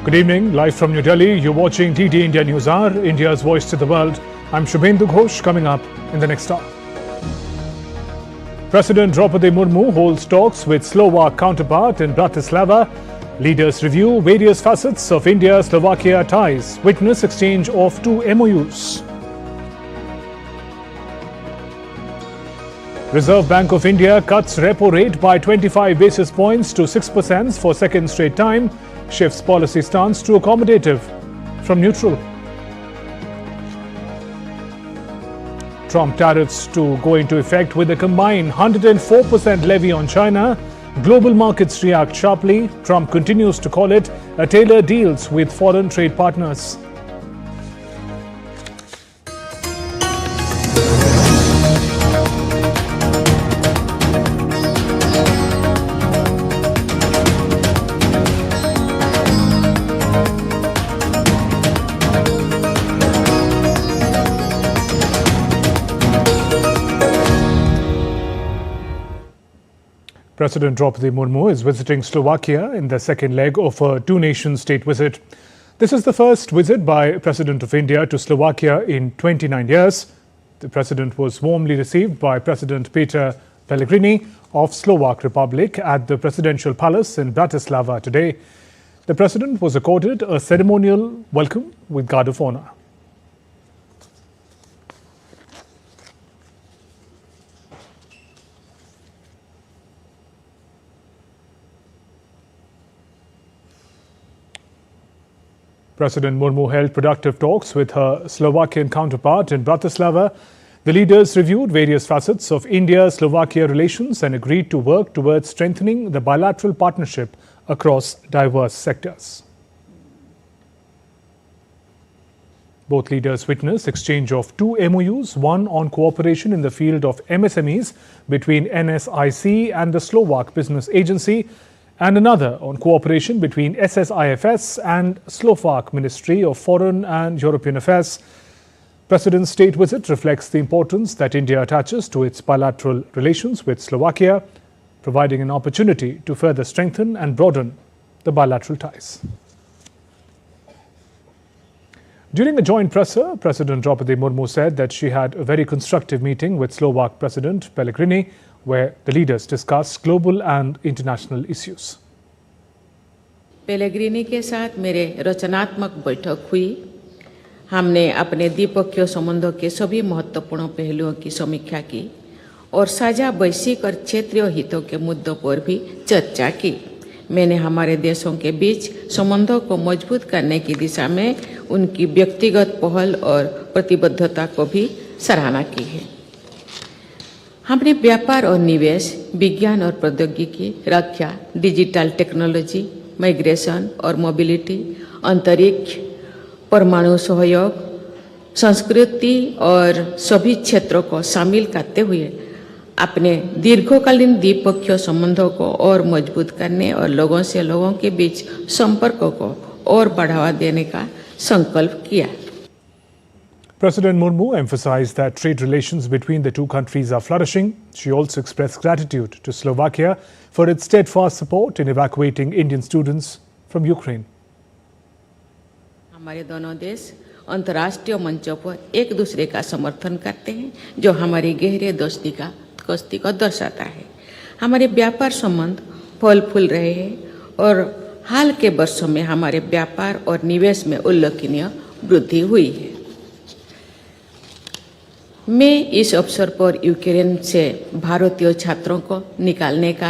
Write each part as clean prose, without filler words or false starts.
Good evening, live from New Delhi. You're watching DD India News Hour, India's voice to the world. I'm Shubhendu Ghosh, coming up in the next hour. President Droupadi Murmu holds talks with Slovak counterpart in Bratislava. Leaders review various facets of India-Slovakia ties. Witness exchange of 2 MOUs. Reserve Bank of India cuts repo rate by 25 basis points to 6% for second straight time. Shifts policy stance to accommodative from neutral. Trump tariffs to go into effect with a combined 104% levy on China. Global markets react sharply. Trump continues to call it a tailored deals with foreign trade partners. President Droupadi Murmu is visiting Slovakia in the second leg of a two-nation state visit. This is the first visit by President of India to Slovakia in 29 years. The President was warmly received by President Peter Pellegrini of Slovak Republic at the Presidential Palace in Bratislava today. The President was accorded a ceremonial welcome with Guard of Honor. President Murmu held productive talks with her Slovakian counterpart in Bratislava. The leaders reviewed various facets of India-Slovakia relations and agreed to work towards strengthening the bilateral partnership across diverse sectors. Both leaders witnessed exchange of 2 MOUs, one on cooperation in the field of MSMEs between NSIC and the Slovak Business Agency, and another on cooperation between SSIFS and Slovak Ministry of Foreign and European Affairs. President's state visit reflects the importance that India attaches to its bilateral relations with Slovakia, providing an opportunity to further strengthen and broaden the bilateral ties. During a joint presser, President Droupadi Murmu said that she had a very constructive meeting with Slovak President Pellegrini, where the leaders discussed global and international issues. Pellegrini के साथ मेरे रचनात्मक बैठक हुई। हमने अपने द्विपक्षीय संबंधों के सभी महत्वपूर्ण पहलुओं की समीक्षा की और साझा वैश्विक और क्षेत्रीय हितों के मुद्दों पर भी चर्चा की। मैंने हमारे देशों के बीच संबंधों को मजबूत करने की दिशा में उनकी व्यक्तिगत पहल और प्रतिबद्धता को भी सराहना की है। हमने व्यापार और निवेश, विज्ञान और प्रौद्योगिकी, रक्षा, डिजिटल टेक्नोलॉजी, माइग्रेशन और मोबिलिटी, अंतरिक्ष, परमाणु सहयोग, संस्कृति और सभी क्षेत्रों को शामिल करते हुए अपने दीर्घकालीन द्विपक्षीय संबंधों को और मजबूत करने और लोगों से लोगों के बीच संपर्कों को और बढ़ावा देने का संकल्प किया। President Murmu emphasized that trade relations between the two countries are flourishing. She also expressed gratitude to Slovakia for its steadfast support in evacuating Indian students from Ukraine. हमारे दोनों देश अंतर्राष्ट्रीय मंचों पर एक दूसरे का समर्थन करते हैं, जो हमारी गहरी दोस्ती को दर्शाता है। हमारे व्यापार संबंध फल फूल रहे हैं और हाल के वर्षों में हमारे व्यापार और निवेश में उल्लेखनीय वृद्धि हुई है। मैं इस अवसर पर यूक्रेन से भारतीय छात्रों को निकालने का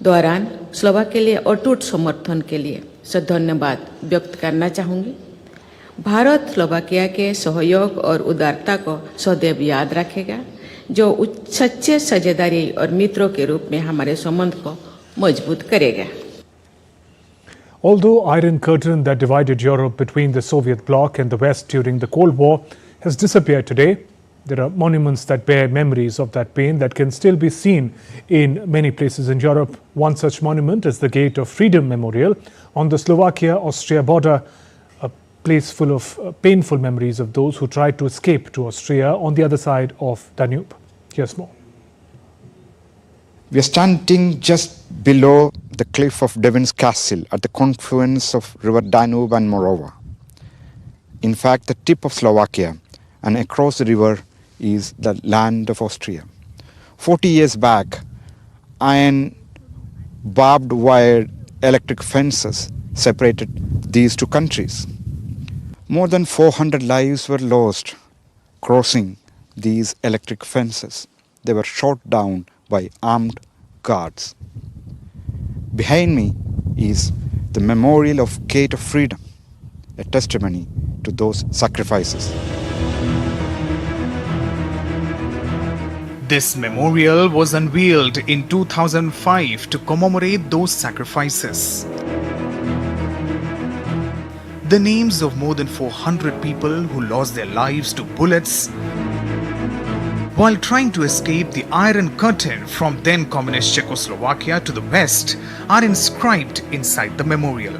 दौरान स्लोवाक के लिए अटूट समर्थन के लिए धन्यवाद व्यक्त करना चाहूँगी। भारत स्लोवाकिया के सहयोग और उदारता को सदैव याद रखेगा, जो सच्चे साझेदारी और मित्रों के रूप में हमारे संबंध को मजबूत करेगा। Although Iron Curtain that divided Europe between the Soviet bloc and the West during the Cold War has disappeared today, there are monuments that bear memories of that pain that can still be seen in many places in Europe. One such monument is the Gate of Freedom Memorial on the Slovakia-Austria border, a place full of painful memories of those who tried to escape to Austria on the other side of Danube. Here's more. We are standing just below the cliff of Devon's Castle at the confluence of River Danube and Morava. In fact, the tip of Slovakia, and across the river is the land of Austria. 40 years back, iron barbed wire electric fences separated these two countries. More than 400 lives were lost crossing these electric fences. They were shot down by armed guards. Behind me is the memorial of Gate of Freedom, a testimony to those sacrifices. This memorial was unveiled in 2005 to commemorate those sacrifices. The names of more than 400 people who lost their lives to bullets while trying to escape the Iron Curtain from then communist Czechoslovakia to the west are inscribed inside the memorial.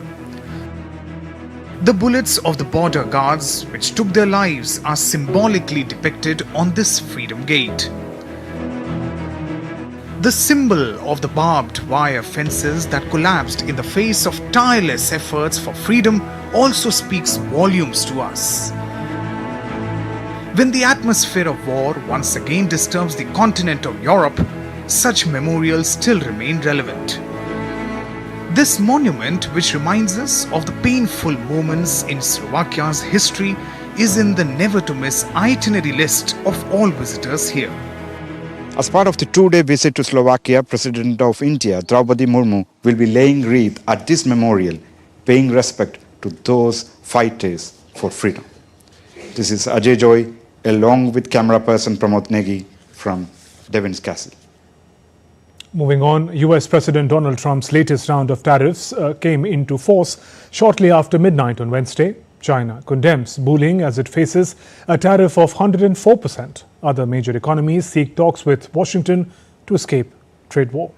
The bullets of the border guards which took their lives are symbolically depicted on this Freedom Gate. The symbol of the barbed wire fences that collapsed in the face of tireless efforts for freedom also speaks volumes to us. When the atmosphere of war once again disturbs the continent of Europe, such memorials still remain relevant. This monument, which reminds us of the painful moments in Slovakia's history, is in the never-to-miss itinerary list of all visitors here. As part of the two-day visit to Slovakia, President of India, Droupadi Murmu, will be laying wreath at this memorial, paying respect to those fighters for freedom. This is Ajay Joy, along with camera person Pramod Negi from Devon's Castle. Moving on, US President Donald Trump's latest round of tariffs came into force shortly after midnight on Wednesday. China condemns bullying as it faces a tariff of 104%. Other major economies seek talks with Washington to escape trade war.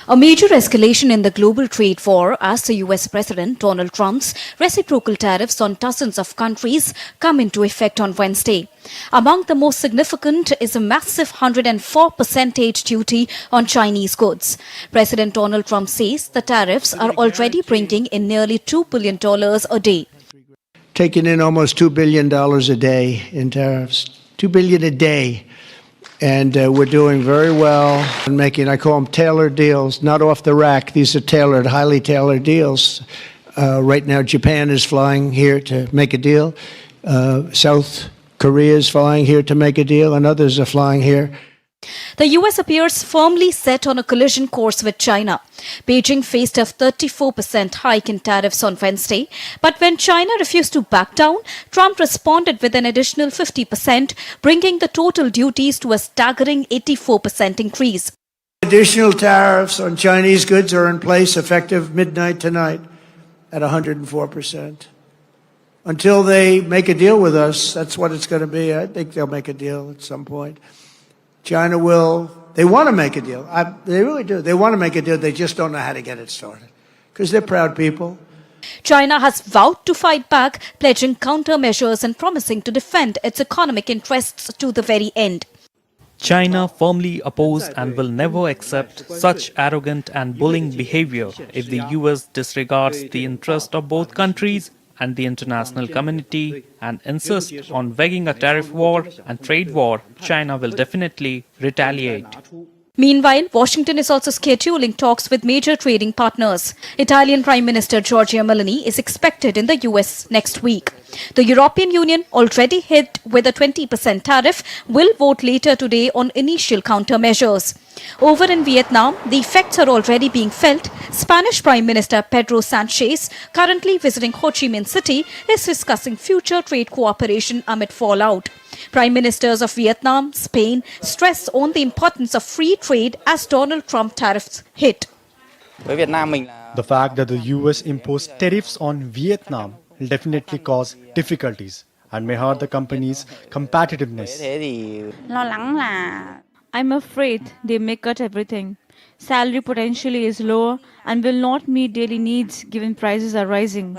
A major escalation in the global trade war as the US President Donald Trump's reciprocal tariffs on dozens of countries come into effect on Wednesday. Among the most significant is a massive 104% duty on Chinese goods. President Donald Trump says the tariffs are already bringing in nearly $2 billion a day. Taking in almost $2 billion a day in tariffs. $2 billion a day. And we're doing very well in making, I call them tailored deals, not off the rack. These are tailored, highly tailored deals. Right now, Japan is flying here to make a deal. South Korea is flying here to make a deal, and others are flying here. The US appears firmly set on a collision course with China. Beijing faced a 34% hike in tariffs on Wednesday, but when China refused to back down, Trump responded with an additional 50%, bringing the total duties to a staggering 84% increase. Additional tariffs on Chinese goods are in place effective midnight tonight at 104%. Until they make a deal with us, that's what it's going to be. I think they'll make a deal at some point. China they want to make a deal. They really do. They want to make a deal. They just don't know how to get it started because they're proud people. China has vowed to fight back, pledging countermeasures and promising to defend its economic interests to the very end. China firmly opposed and will never accept such arrogant and bullying behavior if the US disregards the interest of both countries and the international community and insist on waging a tariff war and trade war. China will definitely retaliate. Meanwhile, Washington is also scheduling talks with major trading partners. Italian Prime Minister Giorgia Meloni is expected in the US next week. The European Union, already hit with a 20% tariff, will vote later today on initial countermeasures. Over in Vietnam, the effects are already being felt. Spanish Prime Minister Pedro Sanchez, currently visiting Ho Chi Minh City, is discussing future trade cooperation amid fallout. Prime Ministers of Vietnam, Spain stress on the importance of free trade as Donald Trump tariffs hit. The fact that the US imposed tariffs on Vietnam will definitely cause difficulties and may hurt the company's competitiveness. I'm afraid they may cut everything. Salary potentially is lower and will not meet daily needs given prices are rising.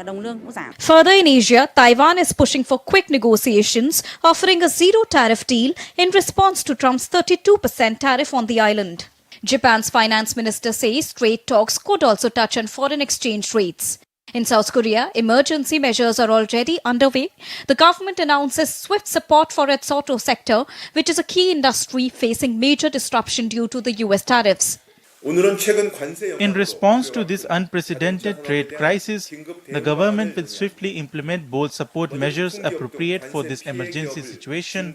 Further in Asia, Taiwan is pushing for quick negotiations, offering a zero tariff deal in response to Trump's 32% tariff on the island. Japan's finance minister says trade talks could also touch on foreign exchange rates. In South Korea, emergency measures are already underway. The government announces swift support for its auto sector, which is a key industry facing major disruption due to the US tariffs. In response to this unprecedented trade crisis, the government will swiftly implement both support measures appropriate for this emergency situation.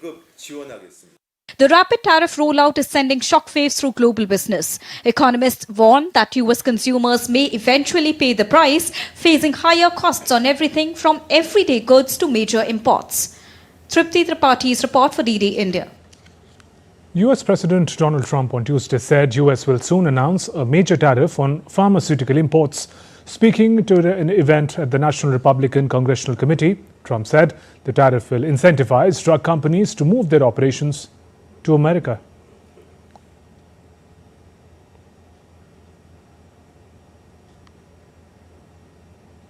The rapid tariff rollout is sending shockwaves through global business. Economists warn that US consumers may eventually pay the price, facing higher costs on everything from everyday goods to major imports. Droupadi's report for DD India. US President Donald Trump on Tuesday said US will soon announce a major tariff on pharmaceutical imports. Speaking to an event at the National Republican Congressional Committee, Trump said the tariff will incentivize drug companies to move their operations to America.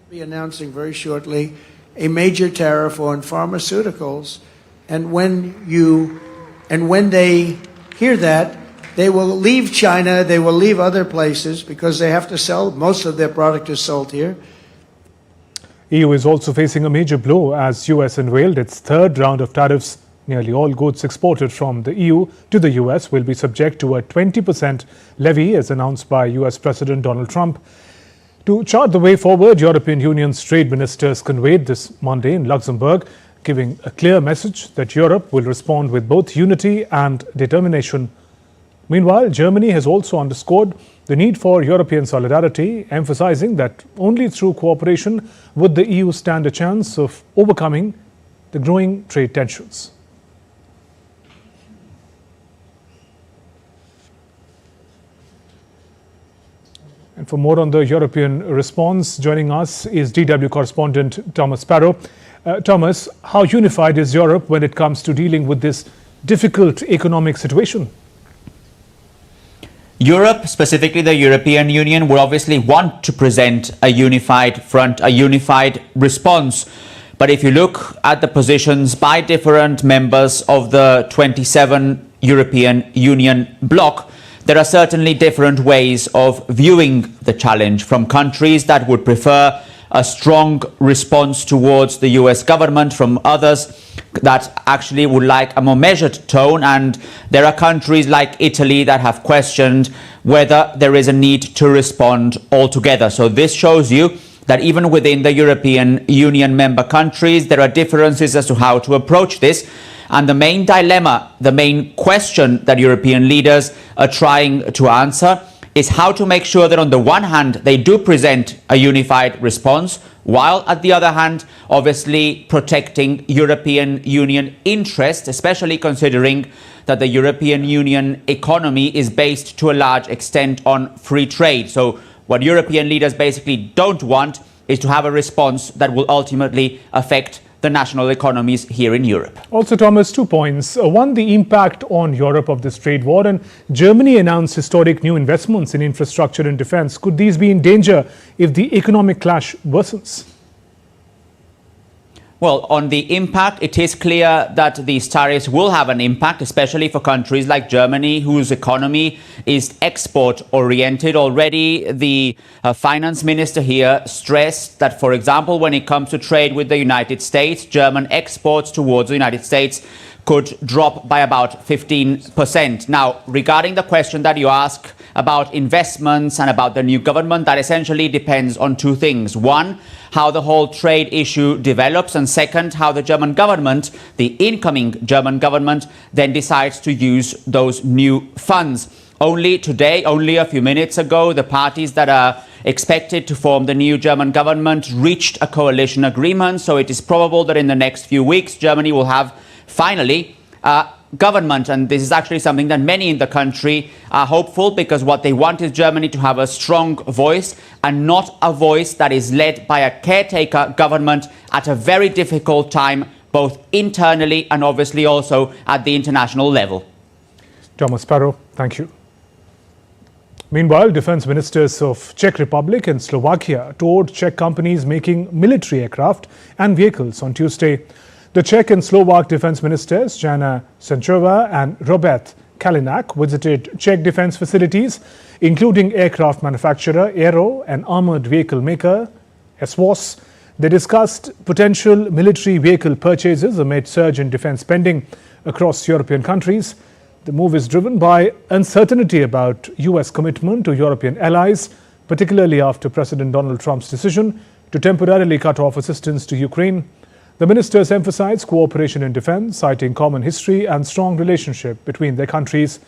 Be announcing very shortly a major tariff on pharmaceuticals, and when they hear that, they will leave China, they will leave other places because they have to sell, most of their product is sold here. EU is also facing a major blow as US unveiled its third round of tariffs. Nearly all goods exported from the EU to the US will be subject to a 20% levy, as announced by US President Donald Trump. To chart the way forward, European Union's trade ministers conveyed this Monday in Luxembourg, giving a clear message that Europe will respond with both unity and determination. Meanwhile, Germany has also underscored the need for European solidarity, emphasizing that only through cooperation would the EU stand a chance of overcoming the growing trade tensions. And for more on the European response, joining us is DW correspondent Thomas Sparrow. Thomas, how unified is Europe when it comes to dealing with this difficult economic situation? Europe, specifically the European Union, would obviously want to present a unified front, a unified response. But if you look at the positions by different members of the 27 European Union bloc, there are certainly different ways of viewing the challenge, from countries that would prefer a strong response towards the US government, from others that actually would like a more measured tone, and there are countries like Italy that have questioned whether there is a need to respond altogether. So this shows you that even within the European Union member countries, there are differences as to how to approach this. And the main dilemma, the main question that European leaders are trying to answer is how to make sure that on the one hand, they do present a unified response, while at the other hand, obviously protecting European Union interests, especially considering that the European Union economy is based to a large extent on free trade. So what European leaders basically don't want is to have a response that will ultimately affect the national economies here in Europe. Also, Thomas, 2 points. One, the impact on Europe of this trade war, and Germany announced historic new investments in infrastructure and defense. Could these be in danger if the economic clash worsens? Well, on the impact, it is clear that these tariffs will have an impact, especially for countries like Germany, whose economy is export-oriented. Already, the finance minister here stressed that, for example, when it comes to trade with the United States, German exports towards the United States could drop by about 15%. Now, regarding the question that you ask about investments and about the new government, that essentially depends on two things. One, how the whole trade issue develops, and second, how the German government, the incoming German government, then decides to use those new funds. Only today, only a few minutes ago, the parties that are expected to form the new German government reached a coalition agreement. So it is probable that in the next few weeks, Germany will have finally government, and this is actually something that many in the country are hopeful, because what they want is Germany to have a strong voice and not a voice that is led by a caretaker government at a very difficult time, both internally and obviously also at the international level. Thomas Sparrow, thank you. Meanwhile, defense ministers of Czech Republic and Slovakia toured Czech companies making military aircraft and vehicles on Tuesday. The Czech and Slovak defense ministers, Jana Senchova and Robert Kalinak visited Czech defence facilities, including aircraft manufacturer Aero and armoured vehicle maker SVOS. They discussed potential military vehicle purchases amid surge in defence spending across European countries. The move is driven by uncertainty about US commitment to European allies, particularly after President Donald Trump's decision to temporarily cut off assistance to Ukraine. The ministers emphasized cooperation in defence, citing common history and strong relationship between their countries.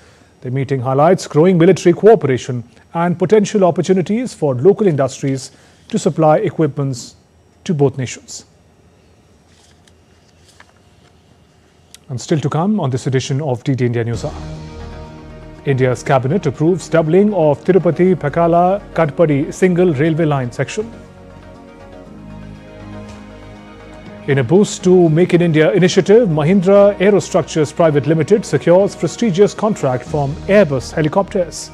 The meeting highlights growing military cooperation and potential opportunities for local industries to supply equipment to both nations. And still to come on this edition of DD India News Hour. India's cabinet approves doubling of Tirupati Pakala Kadpadi single railway line section. In a boost to Make in India initiative, Mahindra Aerostructures Private Limited secures prestigious contract from Airbus helicopters.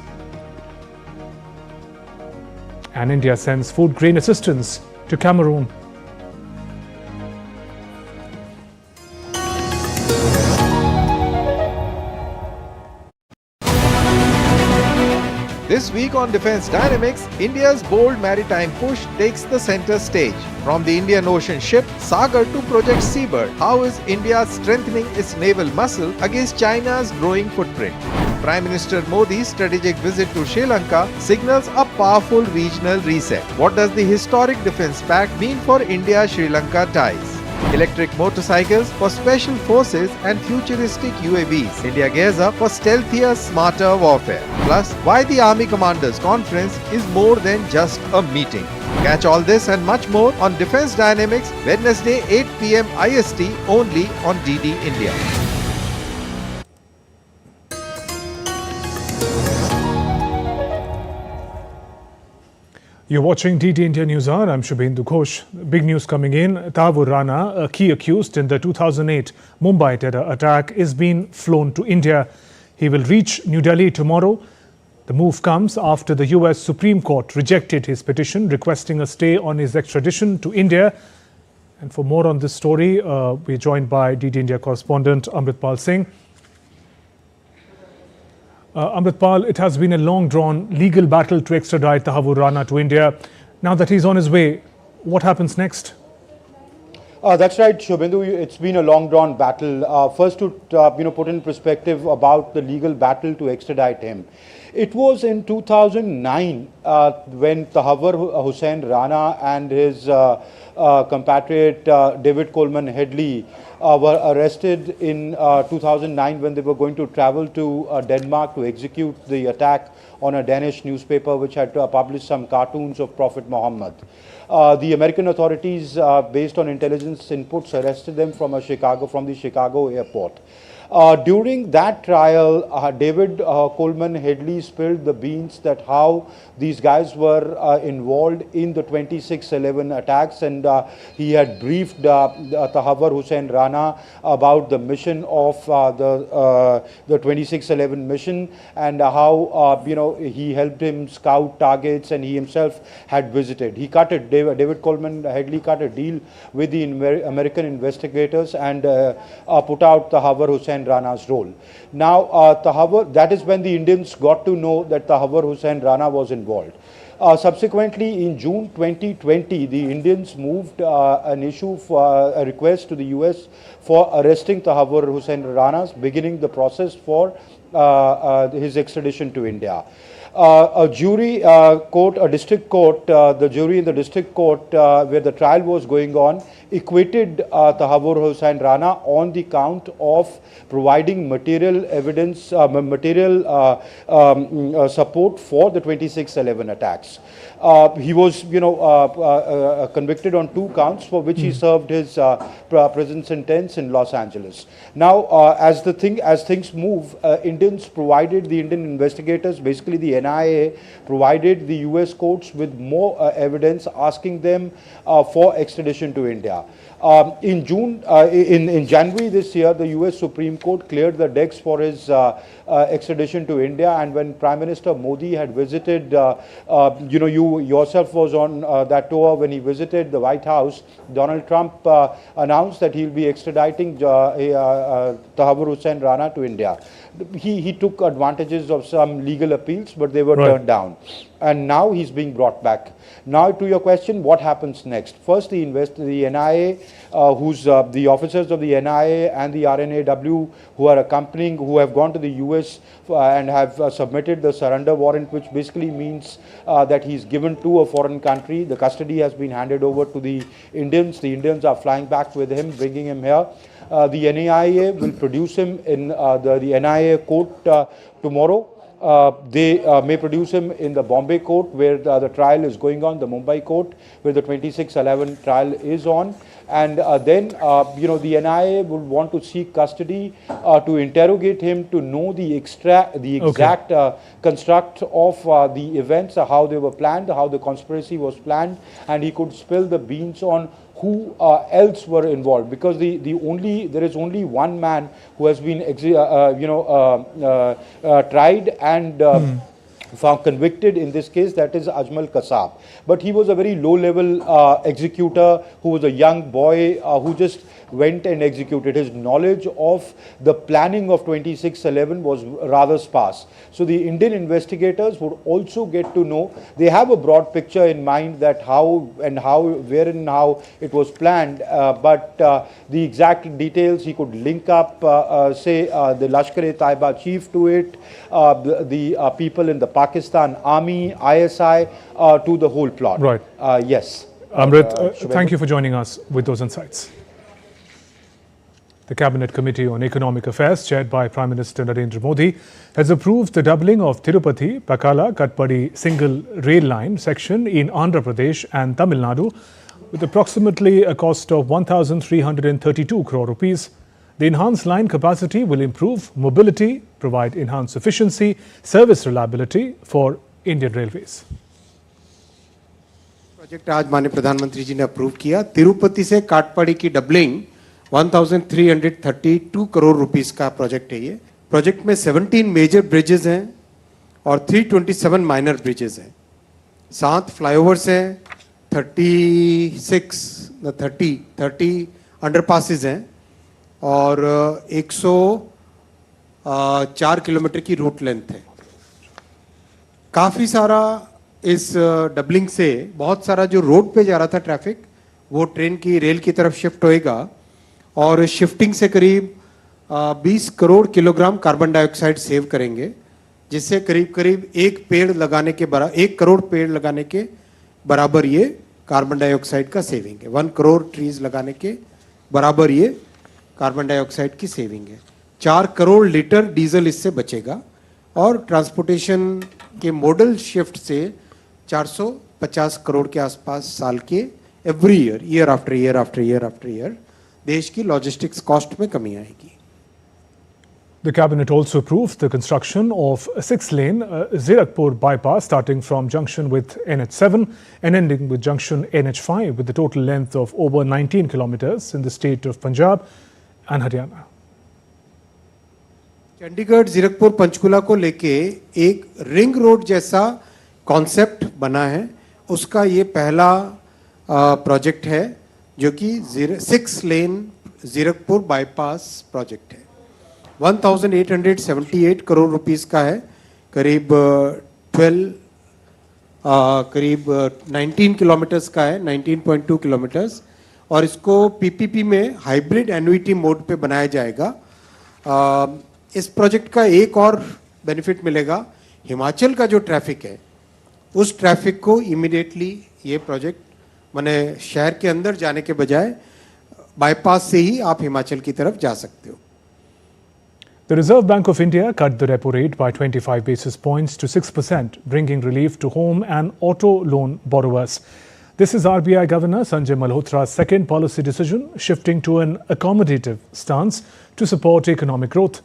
And India sends food grain assistance to Cameroon. This week on Defence Dynamics, India's bold maritime push takes the centre stage. From the Indian Ocean ship Sagar to Project Seabird, how is India strengthening its naval muscle against China's growing footprint? Prime Minister Modi's strategic visit to Sri Lanka signals a powerful regional reset. What does the historic defence pact mean for India-Sri Lanka ties? Electric motorcycles for special forces and futuristic UAVs. India gears up for stealthier, smarter warfare. Plus, why the Army Commanders Conference is more than just a meeting. Catch all this and much more on Defence Dynamics, Wednesday 8 p.m. IST only on DD India. You're watching DD India News Hour. I'm Shubhendu Ghosh. Big news coming in. Tahawwur Rana, a key accused in the 2008 Mumbai terror attack, is being flown to India. He will reach New Delhi tomorrow. The move comes after the US Supreme Court rejected his petition requesting a stay on his extradition to India. And for more on this story, we're joined by DD India correspondent Amritpal Singh. Amritpal, it has been a long-drawn legal battle to extradite Tahawwur Rana to India. Now that he's on his way, what happens next? That's right, Shubhendu. It's been a long-drawn battle. First, to put in perspective about the legal battle to extradite him. It was in 2009 when Tahawwur Hussain Rana and his compatriot David Coleman Headley were arrested in 2009 when they were going to travel to Denmark to execute the attack on a Danish newspaper which had published some cartoons of Prophet Muhammad. The American authorities, based on intelligence inputs, arrested them from the Chicago airport. During that trial, David Coleman Headley spilled the beans that how these guys were involved in the 26/11 attacks, and he had briefed Tahawwur Hussain Rana about the mission of the 26/11 mission, and how he helped him scout targets, and he himself had visited. He cut it. David Coleman Headley cut a deal with the American investigators and put out Tahawwur Hussain Rana's role. Now, that is when the Indians got to know that Tahawwur Hussain Rana was involved. Subsequently, in June 2020, the Indians moved a request to the US for arresting Tahawwur Hussain Rana, beginning the process for his extradition to India. A jury court, a district court, the jury in the district court where the trial was going on, acquitted Tahawwur Hussain Rana on the count of providing material evidence, support for the 26/11 attacks. He was, convicted on 2 counts for which he served his prison sentence in Los Angeles. Now, as things move, Indians provided the Indian investigators, basically the NIA, provided the US courts with more evidence, asking them for extradition to India. In January this year, the US Supreme Court cleared the decks for his extradition to India, and when Prime Minister Modi had visited, you yourself was on that tour when he visited the White House, Donald Trump announced that he'll be extraditing Tahawwur Rana to India. He took advantages of some legal appeals, but they were turned down. And now he's being brought back. Now to your question, what happens next? First, the NIA, the officers of the NIA and the RNAW who are accompanying, who have gone to the US and have submitted the surrender warrant, which basically means that he's given to a foreign country. The custody has been handed over to the Indians. The Indians are flying back with him, bringing him here. The NIA will produce him in the NIA court tomorrow. They may produce him in the Bombay court where the trial is going on, the Mumbai court where the 2611 trial is on. And then, the NIA would want to seek custody to interrogate him to know the exact construct of the events, how they were planned, how the conspiracy was planned, and he could spill the beans on who else were involved, because there is only one man who has been tried and found convicted in this case, that is Ajmal Kasab. But he was a very low-level executor who was a young boy who just went and executed. His knowledge of the planning of 2611 was rather sparse. So the Indian investigators would also get to know, they have a broad picture in mind that where and how it was planned, but the exact details he could link up, the Lashkar-e-Taiba chief to it, the people in the Pakistan Army, ISI, to the whole plot. Right. Yes. Amrit, thank you for joining us with those insights. The Cabinet Committee on Economic Affairs, chaired by Prime Minister Narendra Modi, has approved the doubling of Tirupati-Pakala-Katpadi single rail line section in Andhra Pradesh and Tamil Nadu, with approximately a cost of 1,332 crore rupees. The enhanced line capacity will improve mobility, provide enhanced efficiency, service reliability for Indian Railways. Project आज माननीय प्रधानमंत्री जी ने approve किया। तिरुपति से काटपाड़ी की doubling 1,332 crore rupees का project है। ये प्रोजेक्ट में 17 मेजर ब्रिजेस हैं और 327 माइनर ब्रिजेस हैं। 7 फ्लाईओवर्स हैं, 30 अंडरपासेस हैं और 104 किलोमीटर की रूट लेंथ है। काफ़ी सारा इस डबलिंग से बहुत सारा जो रोड पे जा रहा था ट्रैफिक, वो ट्रेन की रेल की तरफ शिफ्ट होएगा और शिफ्टिंग से करीब 20 crore kilogram carbon dioxide save करेंगे, जिससे करीब 1 करोड़ पेड़ लगाने के बराबर ये कार्बन डाइऑक्साइड का सेविंग है। 1 करोड़ ट्रीज लगाने के बराबर ये कार्बन डाइऑक्साइड की सेविंग है। 4 करोड़ लीटर डीजल इससे बचेगा और ट्रांसपोर्टेशन के मॉडल शिफ्ट से 450 करोड़ के आसपास साल के एवरी ईयर आफ्टर ईयर देश की लॉजिस्टिक्स कॉस्ट में कमी आएगी। The Cabinet also approved the construction of a 6-lane Zirakpur bypass starting from junction with NH7 and ending with junction NH5 with a total length of over 19 kilometers in the state of Punjab and Haryana. Chandigarh Zirakpur Panchkula को लेके एक ring road जैसा concept बना है, उसका ये पहला project है जो कि 6-लेन जीरकपुर बाईपास प्रोजेक्ट है। 1,878 करोड़ रुपीस का है, करीब 19 किलोमीटर्स का है, 19.2 किलोमीटर्स, और इसको पीपीपी में हाइब्रिड एन्युइटी मोड पे बनाया जाएगा। इस प्रोजेक्ट का एक और बेनिफिट मिलेगा, हिमाचल का जो ट्रैफिक है उस ट्रैफिक को इमीडिएटली ये प्रोजेक्ट माने शहर के अंदर जाने के बजाय बाईपास से ही आप हिमाचल की तरफ जा सकते हो। The Reserve Bank of India cut the repo rate by 25 basis points to 6%, bringing relief to home and auto loan borrowers. This is RBI Governor Sanjay Malhotra's second policy decision, shifting to an accommodative stance to support economic growth.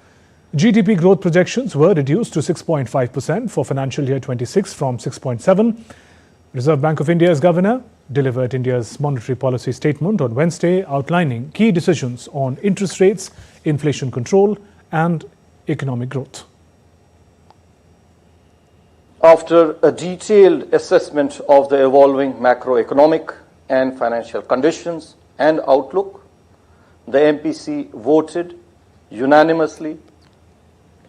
GDP growth projections were reduced to 6.5% for financial year 26 from 6.7. Reserve Bank of India's governor delivered India's monetary policy statement on Wednesday, outlining key decisions on interest rates, inflation control and economic growth. After a detailed assessment of the evolving macroeconomic and financial conditions and outlook, the MPC voted unanimously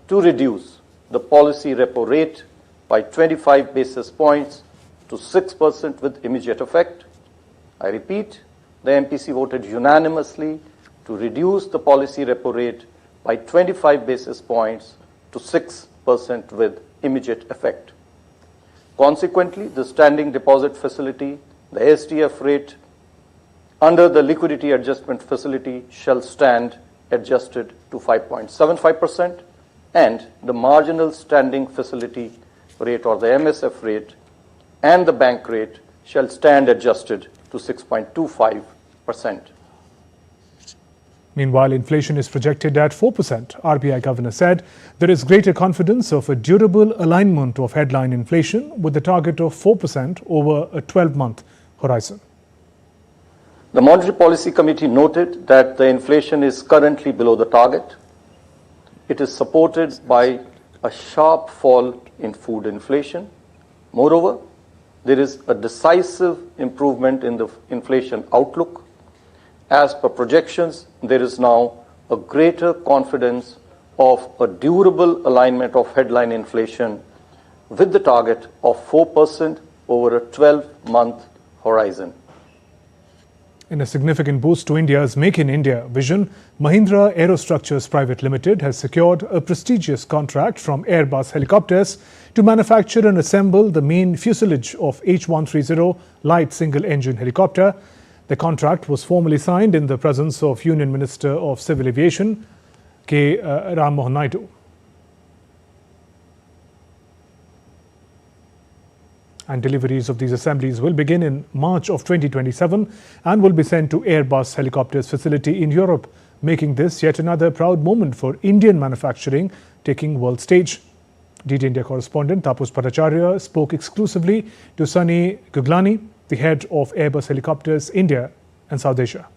to reduce the policy repo rate by 25 basis points to 6% with immediate effect. I repeat, the MPC voted unanimously to reduce the policy repo rate by 25 basis points to 6% with immediate effect. Consequently, the standing deposit facility, the SDF rate under the liquidity adjustment facility shall stand adjusted to 5.75%, and the marginal standing facility rate or the MSF rate and the bank rate shall stand adjusted to 6.25%. Meanwhile, inflation is projected at 4%. RBI governor said there is greater confidence of a durable alignment of headline inflation with the target of 4% over a 12-month horizon. The Monetary Policy Committee noted that the inflation is currently below the target. It is supported by a sharp fall in food inflation. Moreover, there is a decisive improvement in the inflation outlook. As per projections, there is now a greater confidence of a durable alignment of headline inflation with the target of 4% over a 12-month horizon. In a significant boost to India's Make in India vision, Mahindra Aerostructures Private Limited has secured a prestigious contract from Airbus Helicopters to manufacture and assemble the main fuselage of H130 light single-engine helicopter. The contract was formally signed in the presence of Union Minister of Civil Aviation, K. Ram Mohan Naidu. And deliveries of these assemblies will begin in March of 2027 and will be sent to Airbus Helicopters facility in Europe, making this yet another proud moment for Indian manufacturing taking world stage. DD India correspondent Tapas Bhattacharya spoke exclusively to Sunny Guglani, the head of Airbus Helicopters India and South Asia.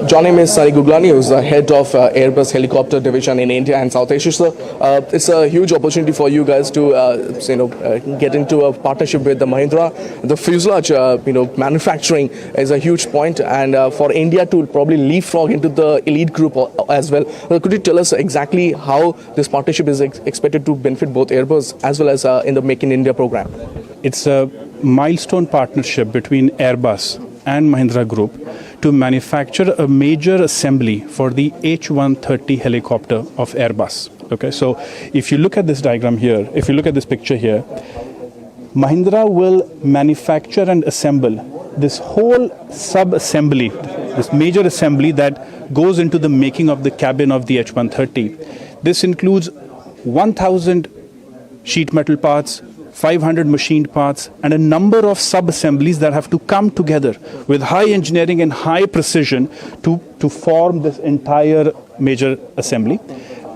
Joining me is Sunny Guglani, who's the head of Airbus Helicopter Division in India and South Asia. Sir, it's a huge opportunity for you guys to, get into a partnership with the Mahindra. The fuselage, manufacturing is a huge point, and for India to probably leapfrog into the elite group as well. Could you tell us exactly how this partnership is expected to benefit both Airbus as well as in the Make in India program? It's a milestone partnership between Airbus and Mahindra Group to manufacture a major assembly for the H130 helicopter of Airbus. Okay, so if you look at this diagram here, if you look at this picture here, Mahindra will manufacture and assemble this whole sub-assembly, this major assembly that goes into the making of the cabin of the H130. This includes 1,000 sheet metal parts, 500 machined parts, and a number of sub-assemblies that have to come together with high engineering and high precision to form this entire major assembly.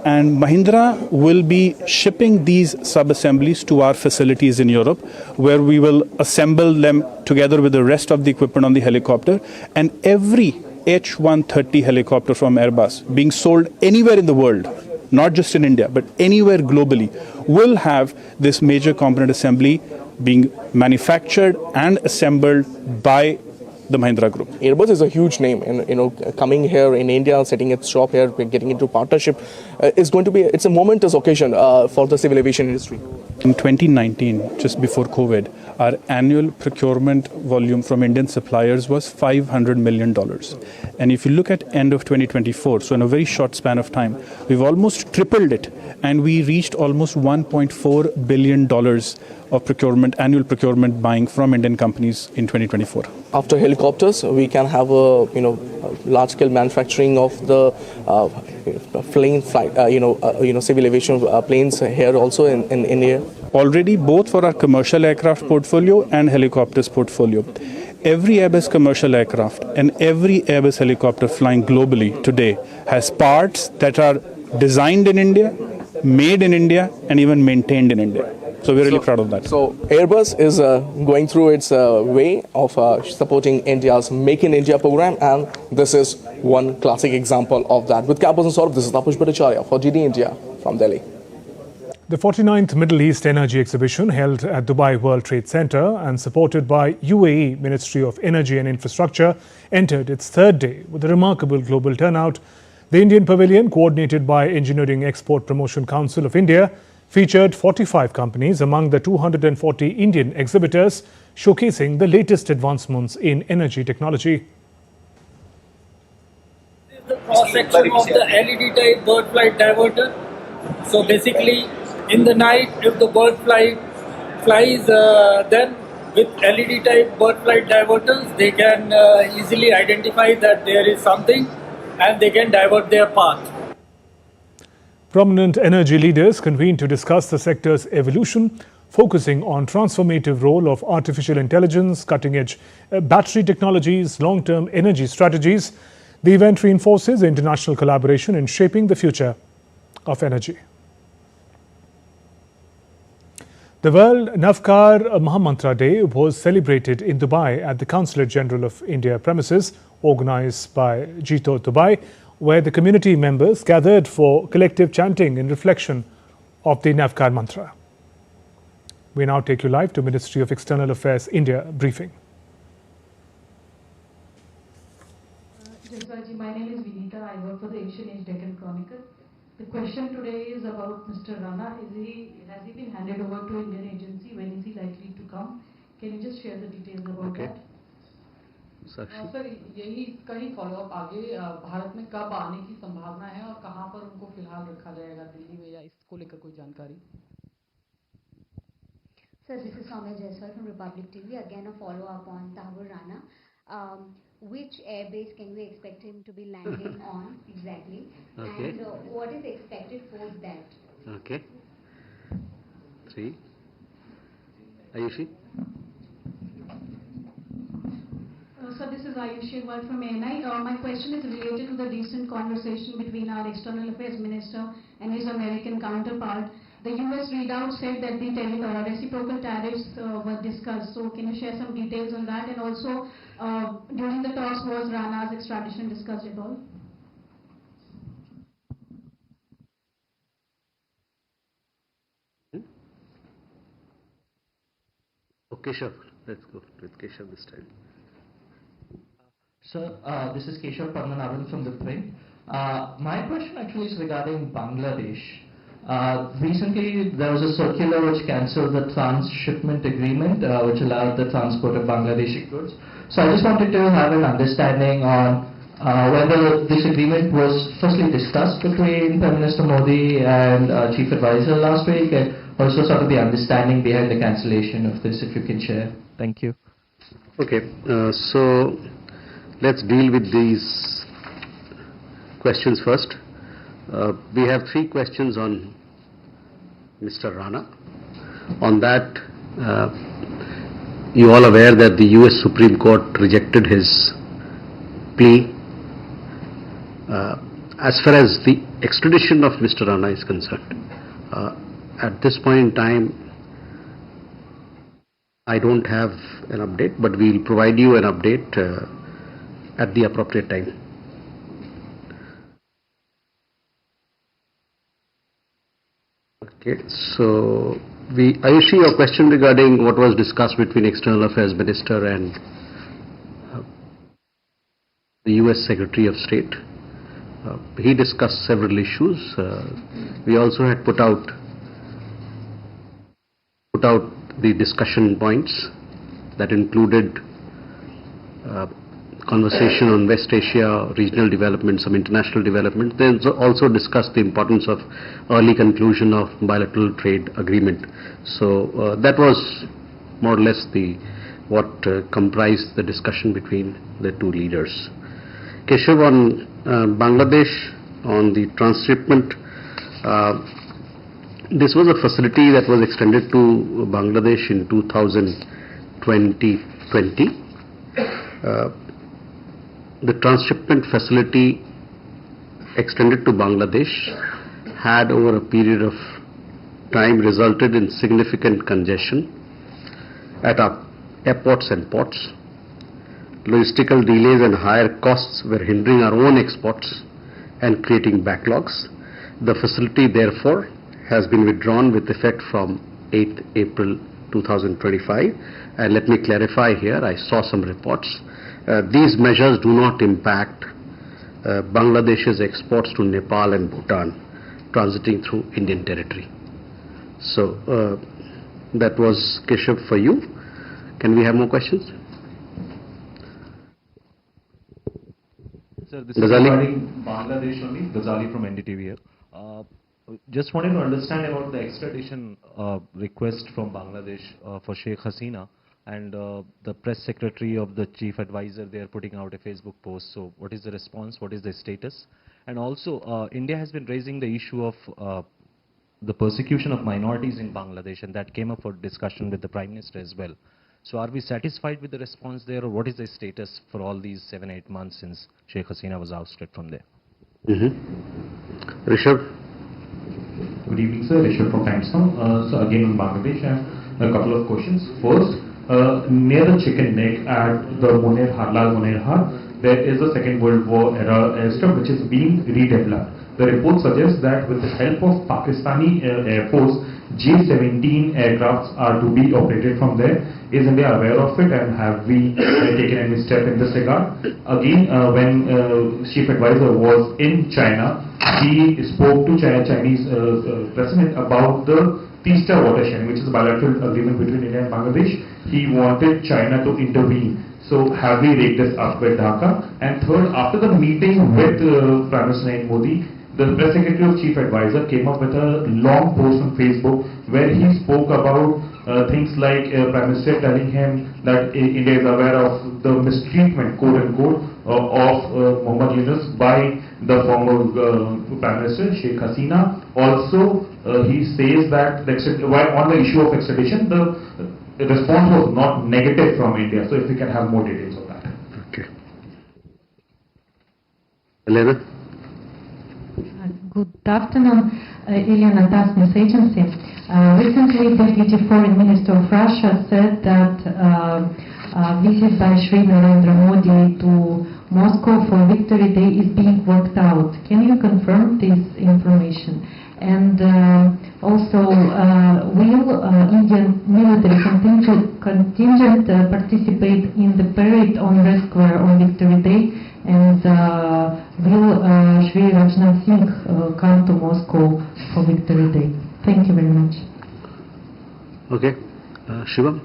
And Mahindra will be shipping these sub-assemblies to our facilities in Europe, where we will assemble them together with the rest of the equipment on the helicopter. And every H130 helicopter from Airbus being sold anywhere in the world, not just in India, but anywhere globally, will have this major component assembly being manufactured and assembled by the Mahindra Group. Airbus is a huge name, and coming here in India, setting its shop here, getting into partnership, it's a momentous occasion for the civil aviation industry. In 2019, just before COVID, our annual procurement volume from Indian suppliers was $500 million. And if you look at end of 2024, so in a very short span of time, we've almost tripled it, and we reached almost $1.4 billion of procurement, annual procurement buying from Indian companies in 2024. After helicopters, we can have a large-scale manufacturing of the plane flight, civil aviation planes here also in India. Already, both for our commercial aircraft portfolio and helicopters portfolio. Every Airbus commercial aircraft and every Airbus helicopter flying globally today has parts that are designed in India, made in India, and even maintained in India. So we're really proud of that. So Airbus is going through its way of supporting India's Make in India program, and this is one classic example of that. With Campus and Saurabh, this is Tapush Bhattacharya for GD India from Delhi. The 49th Middle East Energy Exhibition, held at Dubai World Trade Center and supported by UAE Ministry of Energy and Infrastructure, entered its third day with a remarkable global turnout. The Indian Pavilion, coordinated by Engineering Export Promotion Council of India, featured 45 companies among the 240 Indian exhibitors, showcasing the latest advancements in energy technology. The cross-section of the LED type bird flight diverter. So basically, in the night, if the bird flies, then with LED type bird flight diverters, they can easily identify that there is something and they can divert their path. Prominent energy leaders convened to discuss the sector's evolution, focusing on transformative role of artificial intelligence, cutting-edge battery technologies, long-term energy strategies. The event reinforces international collaboration in shaping the future of energy. The World Navkar Mahamantra Day was celebrated in Dubai at the Consulate General of India premises, organized by Jito Dubai, where the community members gathered for collective chanting in reflection of the Navkar mantra. We now take you live to Ministry of External Affairs India briefing. My name is Vinita. I work for the Asian Age Deccan Chronicle. The question today is about Mr. Rana. Has he been handed over to Indian agency? When is he likely to come? Can you just share the details about that? Sir यही इसका ही follow up आगे भारत में कब आने की संभावना है और कहां पर उनको फिलहाल रखा जाएगा, दिल्ली में, या इसको लेकर कोई जानकारी? Sir, this is Soumya Jaiswal from Republic TV. Again, a follow-up on Tahawwur Rana. Which airbase can we expect him to be landing on exactly? Okay. And what is expected post that? Okay. 3. Ayushi? So this is Ayushi from ANI. My question is related to the recent conversation between our External Affairs Minister and his American counterpart. The US readout said that the reciprocal tariffs were discussed. So can you share some details on that? And also, during the talks, was Rana's extradition discussed at all? Okay, Keshav. Let's go with Keshav this time. Sir, this is Keshav Padmanabhan from the print. My question actually is regarding Bangladesh. Recently, there was a circular which cancelled the transshipment agreement, which allowed the transport of Bangladeshi goods. So I just wanted to have an understanding on whether this agreement was firstly discussed between Prime Minister Modi and Chief Advisor last week, and also sort of the understanding behind the cancellation of this, if you can share. Thank you. Okay, so let's deal with these questions first. We have 3 questions on Mr. Rana. On that, you all aware that the US Supreme Court rejected his plea. As far as the extradition of Mr. Rana is concerned, at this point in time, I don't have an update, but we will provide you an update at the appropriate time. Okay, so Ayushi, your question regarding what was discussed between External Affairs Minister and the US Secretary of State. He discussed several issues. We also had put out the discussion points that included conversation on West Asia, regional development, some international development. They also discussed the importance of early conclusion of bilateral trade agreement. So that was more or less what comprised the discussion between the 2 leaders. Keshav, on Bangladesh, on the transshipment, this was a facility that was extended to Bangladesh in 2020. The transshipment facility extended to Bangladesh had over a period of time resulted in significant congestion at our airports and ports. Logistical delays and higher costs were hindering our own exports and creating backlogs. The facility, therefore, has been withdrawn with effect from 8th April 2025. And let me clarify here, I saw some reports. These measures do not impact Bangladesh's exports to Nepal and Bhutan transiting through Indian territory. So that was Keshav for you. Can we have more questions? Sir, this is regarding Bangladesh only, Ghazali from NDTV here. Just wanted to understand about the extradition request from Bangladesh for Sheikh Hasina, and the press secretary of the chief advisor, they are putting out a Facebook post. So what is the response? What is the status? And also India has been raising the issue of the persecution of minorities in Bangladesh, and that came up for discussion with the Prime Minister as well. So are we satisfied with the response there, or what is the status for all these 7-8 months since Sheikh Hasina was ousted from there? Rishabh? Good evening, sir. Rishabh from Times Now. So again on Bangladesh, I have a couple of questions. First, near the chicken neck at the Harlal Munerhar, there is a Second World War era airstrip which is being redeveloped. The report suggests that with the help of Pakistani Air Force, J-17 aircrafts are to be operated from there. Is India aware of it, and have we taken any step in this regard? Again, when Chief Advisor was in China, he spoke to Chinese President about the Teesta watershed, which is a bilateral agreement between India and Bangladesh. He wanted China to intervene. So have we raked this up with Dhaka? And third, after the meeting with Prime Minister Modi, the press secretary of Chief Advisor came up with a long post on Facebook where he spoke about things like Prime Minister telling him that India is aware of the mistreatment, quote unquote, of Muhammad Yunus by the former Prime Minister Sheikh Hasina. Also, he says that on the issue of extradition, the response was not negative from India. So if we can have more details on that. Okay. Elena? Good afternoon, Iliana Das News Agency. Recently, Deputy Foreign Minister of Russia said that a visit by Shri Narendra Modi to Moscow for Victory Day is being worked out. Can you confirm this information? And also, will Indian military contingent participate in the parade on Red Square on Victory Day? And will Shri Rajnath Singh come to Moscow for Victory Day? Thank you very much. Okay. Shivam?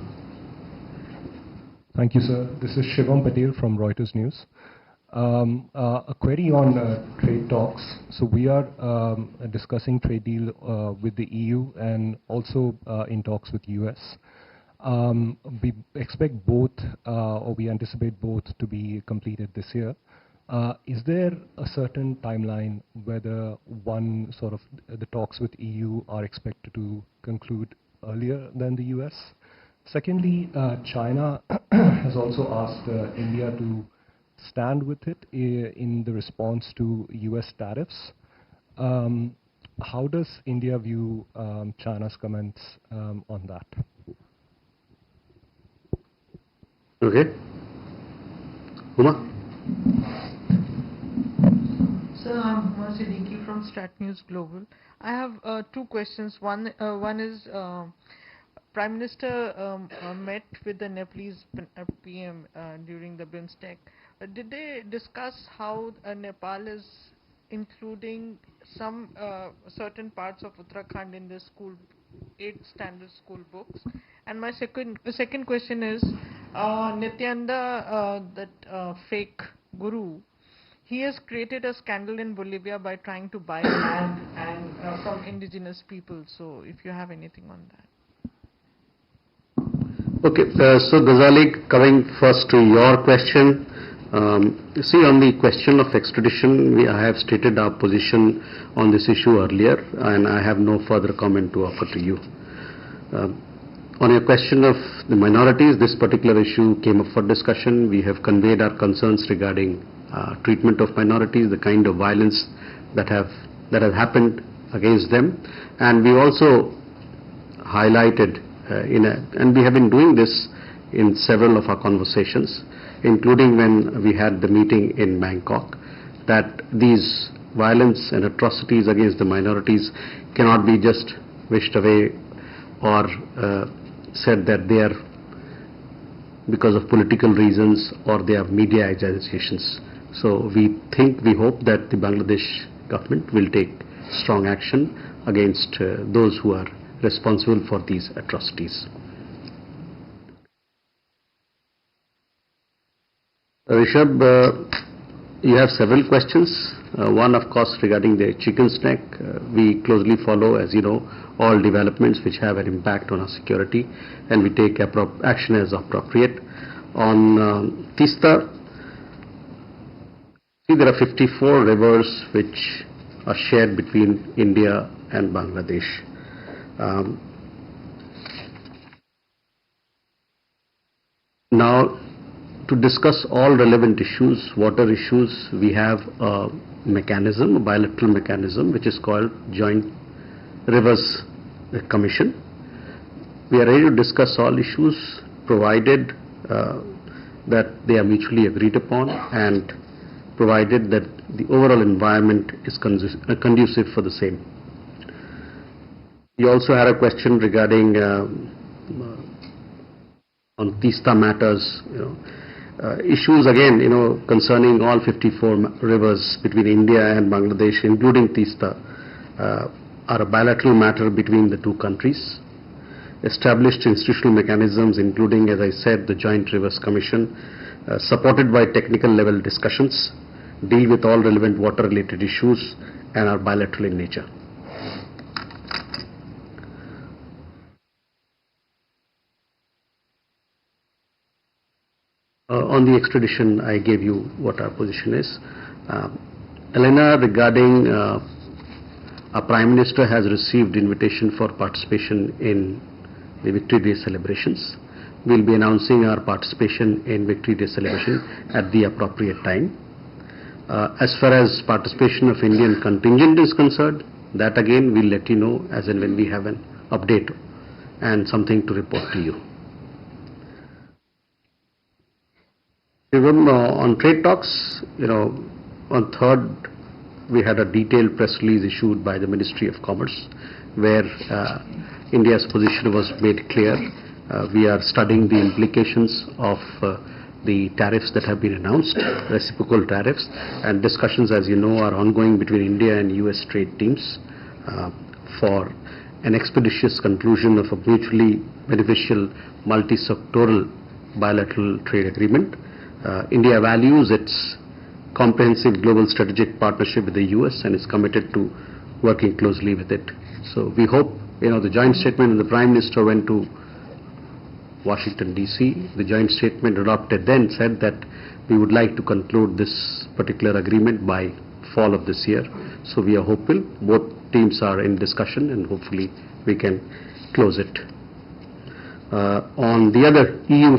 Thank you, sir. This is Shivam Patel from Reuters News. A query on trade talks. So we are discussing trade deal with the EU and also in talks with US. We expect both, or we anticipate both to be completed this year. Is there a certain timeline whether one sort of the talks with EU are expected to conclude earlier than the US? Secondly, China has also asked India to stand with it in the response to US tariffs. How does India view China's comments on that? Okay. Uma? Sir, I'm Uma Siddiqui from Stat News Global. I have two questions. One is Prime Minister met with the Nepalese PM during the BIMSTEC. Did they discuss how Nepal is including some certain parts of Uttarakhand in the 8th standard school books? And my second question is Nityananda, that fake guru, he has created a scandal in Bolivia by trying to buy land and from indigenous people. So if you have anything on that. Okay, so Ghazali, coming first to your question. See, on the question of extradition, I have stated our position on this issue earlier, and I have no further comment to offer to you. On your question of the minorities, this particular issue came up for discussion. We have conveyed our concerns regarding treatment of minorities, the kind of violence that has happened against them, and we also highlighted and we have been doing this in several of our conversations, including when we had the meeting in Bangkok, that these violence and atrocities against the minorities cannot be just wished away or said that they are because of political reasons or they are media agitations. So we hope that the Bangladesh government will take strong action against those who are responsible for these atrocities. Rishabh, you have several questions. One, of course, regarding the chicken's neck. We closely follow, as you know, all developments which have an impact on our security, and we take action as appropriate. On Tista, there are 54 rivers which are shared between India and Bangladesh. Now, to discuss all relevant issues, water issues, we have a mechanism, a bilateral mechanism, which is called Joint Rivers Commission. We are ready to discuss all issues, provided that they are mutually agreed upon and provided that the overall environment is conducive for the same. You also had a question regarding on Tista matters, issues again, concerning all 54 rivers between India and Bangladesh, including Tista, are a bilateral matter between the two countries. Established institutional mechanisms, including, as I said, the Joint Rivers Commission, supported by technical level discussions, deal with all relevant water-related issues and are bilateral in nature. On the extradition, I gave you what our position is. Elena, regarding our Prime Minister has received invitation for participation in the Victory Day celebrations. We'll be announcing our participation in Victory Day celebration at the appropriate time. As far as participation of Indian contingent is concerned, that again we'll let you know as and when we have an update and something to report to you. Even on trade talks, on 3rd we had a detailed press release issued by the Ministry of Commerce where India's position was made clear. We are studying the implications of the tariffs that have been announced, reciprocal tariffs, and discussions, as you know, are ongoing between India and US trade teams for an expeditious conclusion of a mutually beneficial multi-sectoral bilateral trade agreement. India values its comprehensive global strategic partnership with the US and is committed to working closely with it. So we hope, the joint statement and the Prime Minister went to Washington DC. The joint statement adopted then said that we would like to conclude this particular agreement by fall of this year. So we are hopeful. Both teams are in discussion and hopefully we can close it. On the other EU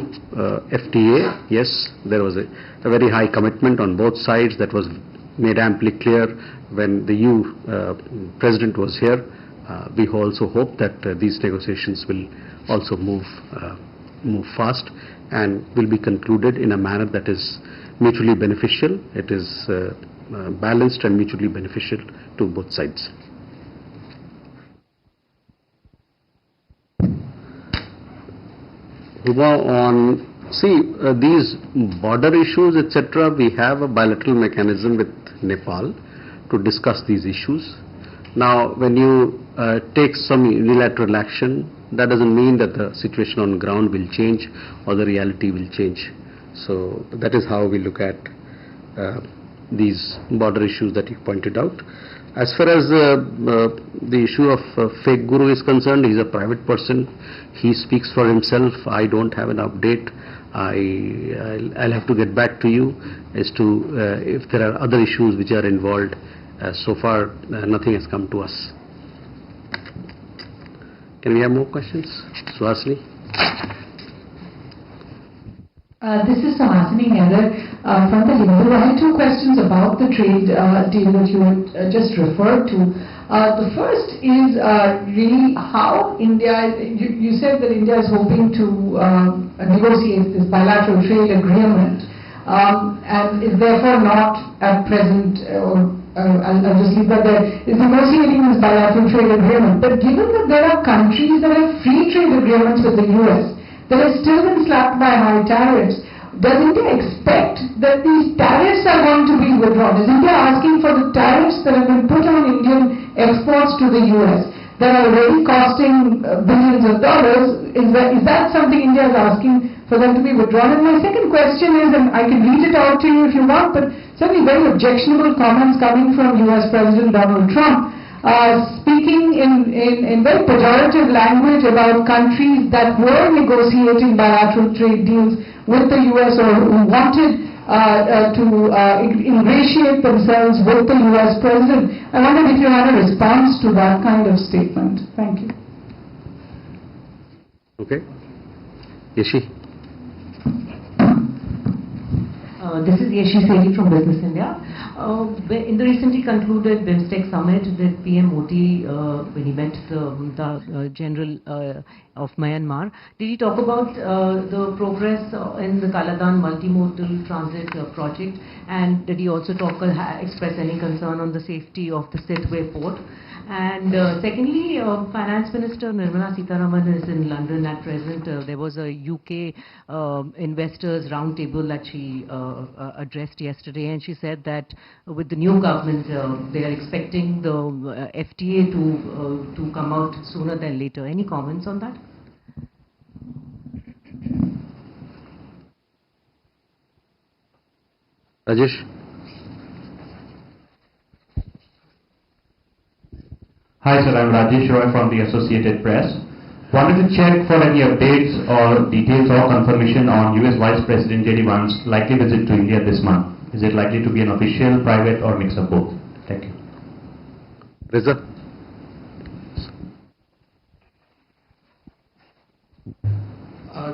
FTA, yes, there was a very high commitment on both sides that was made amply clear when the EU President was here. We also hope that these negotiations will also move fast and will be concluded in a manner that is mutually beneficial. It is balanced and mutually beneficial to both sides. On these border issues, etc., we have a bilateral mechanism with Nepal to discuss these issues. Now, when you take some unilateral action, that doesn't mean that the situation on the ground will change or the reality will change. So that is how we look at these border issues that you pointed out. As far as the issue of fake guru is concerned, he's a private person. He speaks for himself. I don't have an update. I'll have to get back to you as to if there are other issues which are involved. So far, nothing has come to us. Can we have more questions? Suhasini? This is Suhasini Nether from the Hindu. I had two questions about the trade deal that you just referred to. The first is really how India, you said that India is hoping to negotiate this bilateral trade agreement and is therefore not at present, I'll just leave that there, is negotiating this bilateral trade agreement. But given that there are countries that have free trade agreements with the US that have still been slapped by high tariffs, does India expect that these tariffs are going to be withdrawn? Is India asking for the tariffs that have been put on Indian exports to the US that are already costing billions of dollars? Is that something India is asking for them to be withdrawn? And my second question is, and I can read it out to you if you want, but certainly very objectionable comments coming from US President Donald Trump, speaking in very pejorative language about countries that were negotiating bilateral trade deals with the US or who wanted to ingratiate themselves with the US president. I wondered if you had a response to that kind of statement. Thank you. Okay. Yeshi. This is Yeshi Seli from Business India. In the recently concluded BIMSTEC summit, the PM Modi, when he met the General of Myanmar, did he talk about the progress in the Kaladan multimodal transit project, and did he also express any concern on the safety of the Sidway port? And secondly, Finance Minister Nirmala Sitharaman is in London at present. There was a UK investors roundtable that she addressed yesterday, and she said that with the new government, they are expecting the FTA to come out sooner than later. Any comments on that? Rajesh. Hi sir, I'm Rajesh Roy from the Associated Press. Wanted to check for any updates or details or confirmation on US Vice President J.D. Vance's likely visit to India this month. Is it likely to be an official, private or mix of both? Thank you. Reza.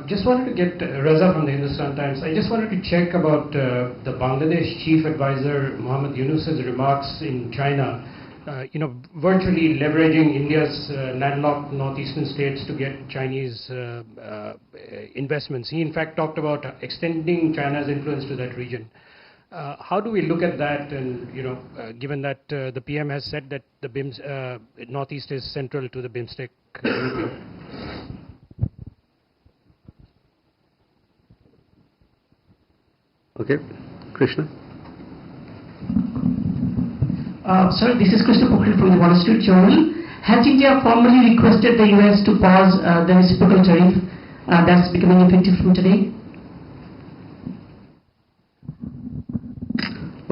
Just wanted to get Reza from the Hindustan Times. I just wanted to check about the Bangladesh Chief Advisor Mohammed Yunus's remarks in China. Virtually leveraging India's landlocked northeastern states to get Chinese investments. He in fact talked about extending China's influence to that region. How do we look at that? And given that the PM has said that the Northeast is central to the BIMSTEC region. Okay, Krishna. Sir, this is Krishna Pokhri from the Wall Street Journal. Has India formally requested the US to pause the reciprocal tariff that's becoming effective from today?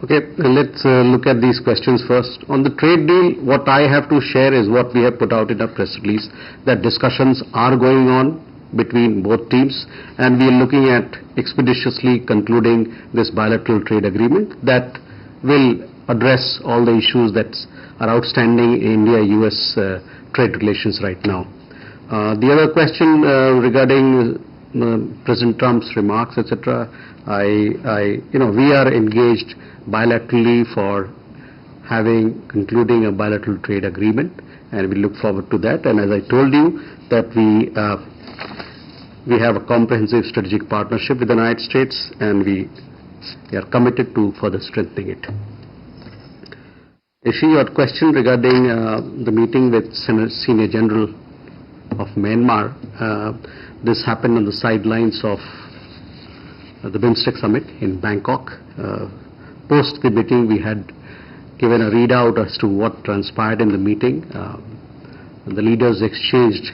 Okay, let's look at these questions first. On the trade deal, what I have to share is what we have put out in our press release, that discussions are going on between both teams, and we are looking at expeditiously concluding this bilateral trade agreement that will address all the issues that are outstanding in India-US trade relations right now. The other question regarding President Trump's remarks, etc., we are engaged bilaterally for concluding a bilateral trade agreement, and we look forward to that. And as I told you, that we have a comprehensive strategic partnership with the United States, and we are committed to further strengthening it. Ishi, your question regarding the meeting with Senior General of Myanmar, this happened on the sidelines of the BIMSTEC summit in Bangkok. Post the meeting, we had given a readout as to what transpired in the meeting. The leaders exchanged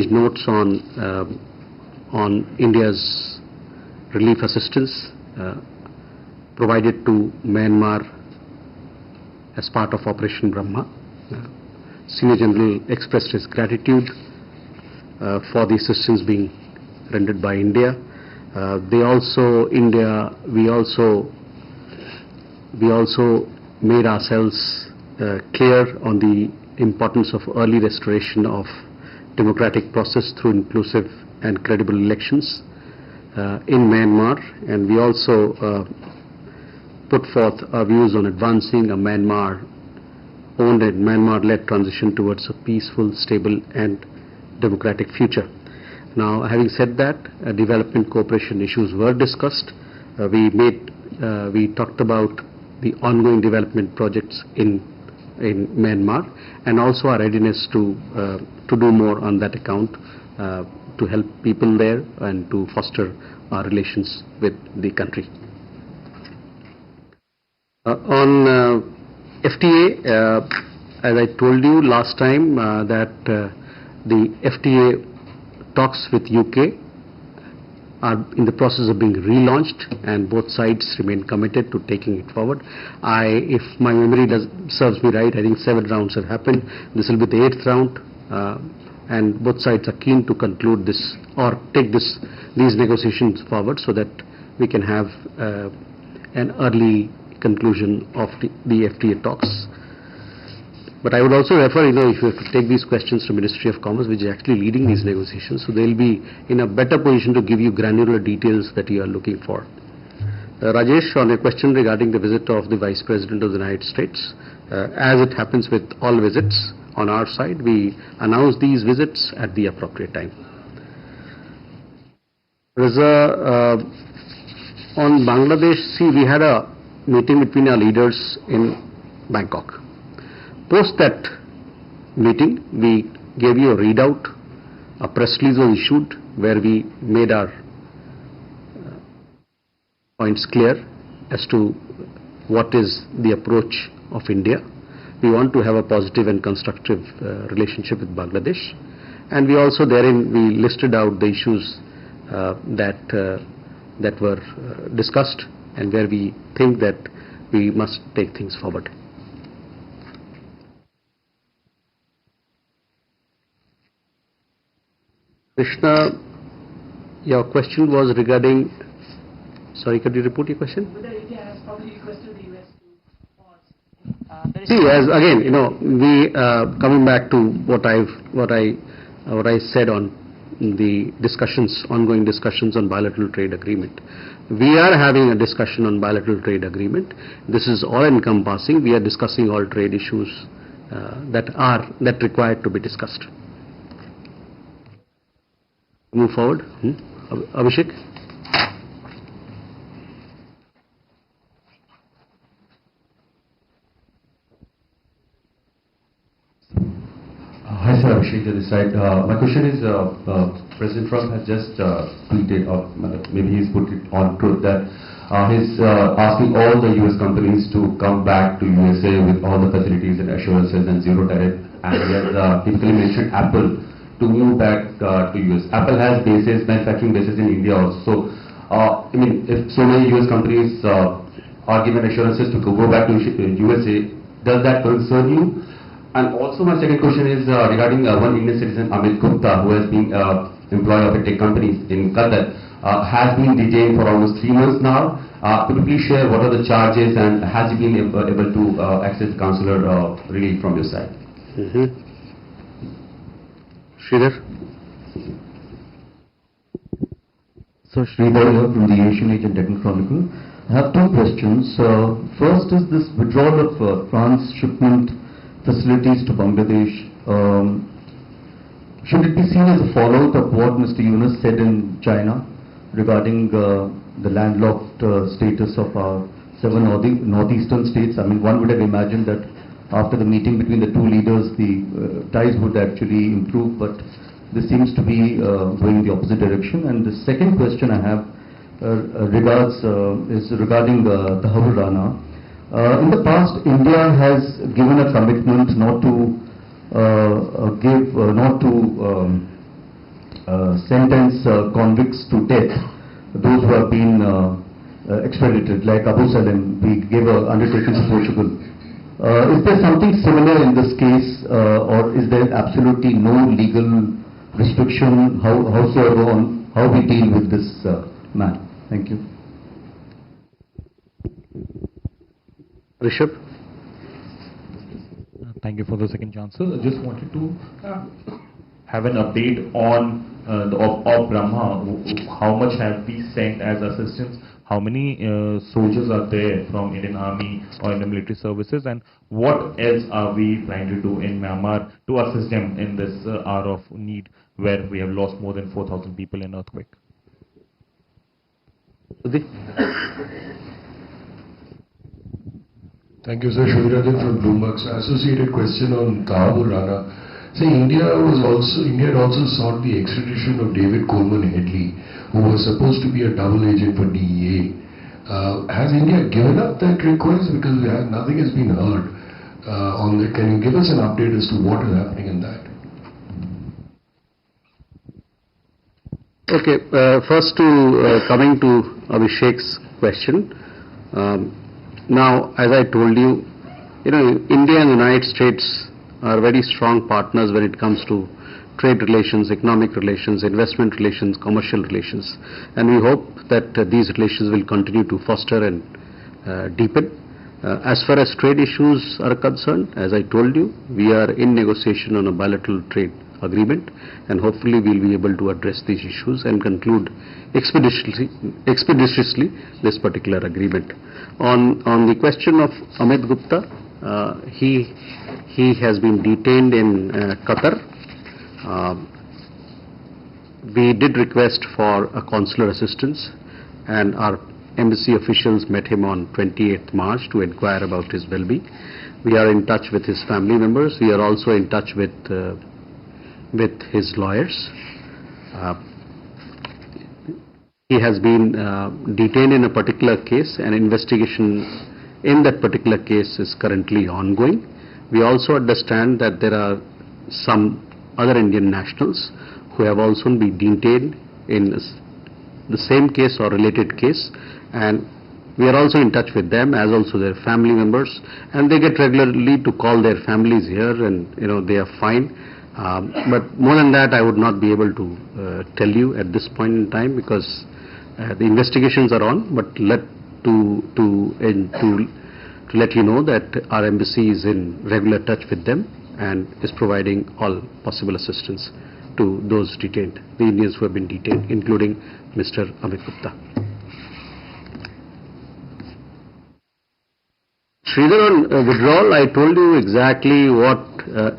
notes on India's relief assistance provided to Myanmar as part of Operation Brahma. Senior General expressed his gratitude for the assistance being rendered by India. We also made ourselves clear on the importance of early restoration of democratic process through inclusive and credible elections in Myanmar, and we also put forth our views on advancing a Myanmar owned and Myanmar-led transition towards a peaceful, stable and democratic future. Now, having said that, development cooperation issues were discussed. We talked about the ongoing development projects in Myanmar, and also our readiness to do more on that account, to help people there and to foster our relations with the country. On FTA, as I told you last time, that the FTA talks with UK are in the process of being relaunched, and both sides remain committed to taking it forward. If my memory serves me right, I think 7 rounds have happened. This will be the 8th round, and both sides are keen to conclude this or take these negotiations forward so that we can have an early conclusion of the FTA talks. But I would also refer, if you have to take these questions to Ministry of Commerce, which is actually leading these negotiations, so they'll be in a better position to give you granular details that you are looking for. Rajesh, on a question regarding the visit of the Vice President of the United States, as it happens with all visits on our side, we announce these visits at the appropriate time. On Bangladesh, we had a meeting between our leaders in Bangkok. Post that meeting, we gave you a readout. A press release was issued where we made our points clear as to what is the approach of India. We want to have a positive and constructive relationship with Bangladesh, and we also therein we listed out the issues that were discussed and where we think that we must take things forward. Krishna, your question was regarding, sorry, could you repeat your question? Whether India has probably requested the US to pause. See, as again, we coming back to what I said on the discussions, ongoing discussions on bilateral trade agreement. We are having a discussion on bilateral trade agreement. This is all encompassing. We are discussing all trade issues that require to be discussed. Move forward. Abhishek. Hi sir, Abhishek to this side. My question is, President Trump has just tweeted, or maybe he's put it on truth, that he's asking all the US companies to come back to USA with all the facilities and assurances and zero tariff, and he has typically mentioned Apple to move back to US. Apple has manufacturing bases in India also. If so many US companies are given assurances to go back to USA, does that concern you? And also my second question is regarding one Indian citizen, Amit Gupta, who has been employee of a tech company in Qatar, has been detained for almost 3 months now. Could you please share what are the charges, and has he been able to access consular relief from your side? Sridhar. So Sridhar here from the Asian Age and Techno Chronicle. I have 2 questions. First is this withdrawal of France shipment facilities to Bangladesh. Should it be seen as a fallout of what Mr. Yunus said in China regarding the landlocked status of our 7 northeastern states? One would have imagined that after the meeting between the 2 leaders, the ties would actually improve, but this seems to be going in the opposite direction. And the second question I have is regarding Tahawwur Rana. In the past, India has given a commitment not to sentence convicts to death, those who have been extradited, like Abu Salim. We gave an undertaking to Portugal. Is there something similar in this case, or is there absolutely no legal restriction howsoever on how we deal with this man? Thank you. Rishabh. Thank you for the second chance. I just wanted to have an update on the of Brahma. How much have we sent as assistance how many soldiers are there from Indian Army or Indian military services, and what else are we trying to do in Myanmar to assist them in this hour of need where we have lost more than 4,000 people in earthquake? Thank you, sir. Shivirajan from Bloomberg. So, associated question on Tahawwur Rana. Say, India had also sought the extradition of David Coleman Headley, who was supposed to be a double agent for DEA. Has India given up that request? Because nothing has been heard on that. Can you give us an update as to what is happening in that? Okay, first coming to Abhishek's question. Now, as I told you, India and the United States are very strong partners when it comes to trade relations, economic relations, investment relations, commercial relations, and we hope that these relations will continue to foster and deepen. As far as trade issues are concerned, as I told you, we are in negotiation on a bilateral trade agreement, and hopefully we'll be able to address these issues and conclude expeditiously this particular agreement. On the question of Amit Gupta, he has been detained in Qatar. We did request for a consular assistance, and our embassy officials met him on 28th March to inquire about his well-being. We are in touch with his family members. We are also in touch with his lawyers. He has been detained in a particular case, and investigation in that particular case is currently ongoing. We also understand that there are some other Indian nationals who have also been detained in the same case or related case, and we are also in touch with them, as also their family members, and they get regularly to call their families here, and they are fine. But more than that, I would not be able to tell you at this point in time, because the investigations are on. But to let you know that our embassy is in regular touch with them and is providing all possible assistance to those detained, the Indians who have been detained, including Mr. Amit Gupta. Sridhar, on withdrawal, I told you exactly what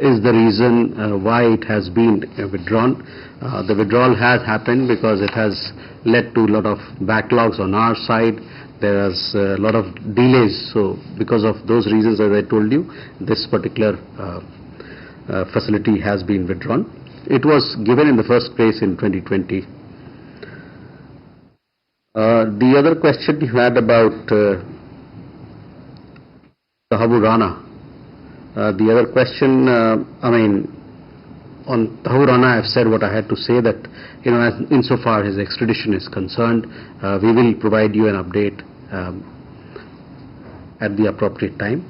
is the reason why it has been withdrawn. The withdrawal has happened because it has led to a lot of backlogs on our side. There is a lot of delays. So because of those reasons, as I told you, this particular facility has been withdrawn. It was given in the first place in 2020. The other question you had about Tahawwur Rana. The other question, on Tahawwur Rana, I have said what I had to say, that as insofar his extradition is concerned, we will provide you an update at the appropriate time.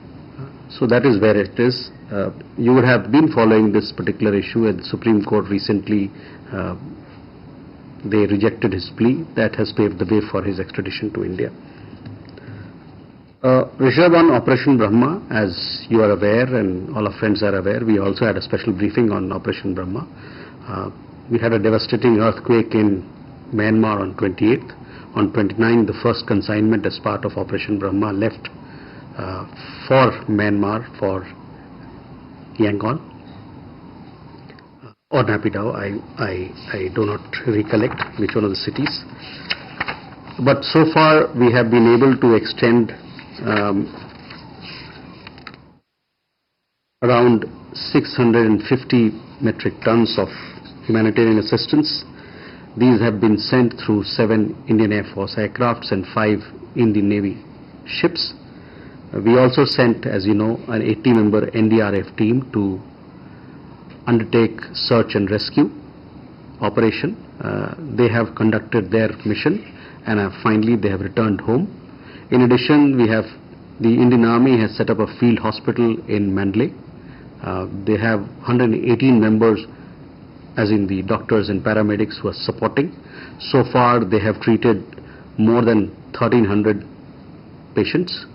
So that is where it is. You would have been following this particular issue at the Supreme Court recently. They rejected his plea. That has paved the way for his extradition to India. Rishabh, on Operation Brahma, as you are aware and all our friends are aware, we also had a special briefing on Operation Brahma. We had a devastating earthquake in Myanmar on 28th. On 29th, the first consignment as part of Operation Brahma left for Myanmar, for Yangon or Naypyidaw. I do not recollect which one of the cities. But so far we have been able to extend around 650 metric tons of humanitarian assistance. These have been sent through 7 Indian Air Force aircrafts and 5 Indian Navy ships. We also sent, as you know, an 80-member NDRF team to undertake search and rescue operation. They have conducted their mission, and finally they have returned home. In addition, the Indian Army has set up a field hospital in Mandalay. They have 118 members, as in the doctors and paramedics, who are supporting. So far they have treated more than 1,300 patients,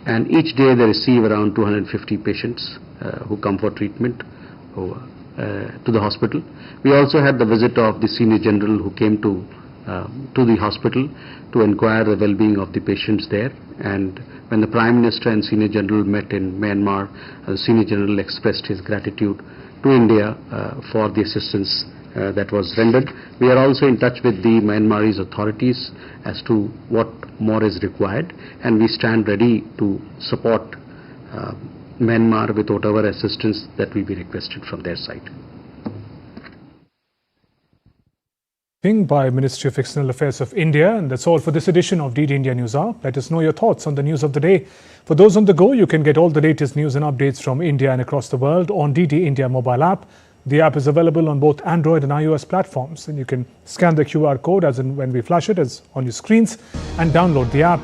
and each day they receive around 250 patients who come for treatment to the hospital. We also had the visit of the Senior General, who came to to the hospital to inquire the well-being of the patients there. And when the Prime Minister and Senior General met in Myanmar, the Senior General expressed his gratitude to India for the assistance that was rendered. We are also in touch with the Myanmarese authorities as to what more is required, and we stand ready to support Myanmar with whatever assistance that will be requested from their side. By Ministry of External Affairs of India. And that's all for this edition of DD India News Hour. Let us know your thoughts on the news of the day. For those on the go, you can get all the latest news and updates from India and across the world on DD India mobile app. The app is available on both Android and iOS platforms, and you can scan the QR code as in when we flash it as on your screens and download the app.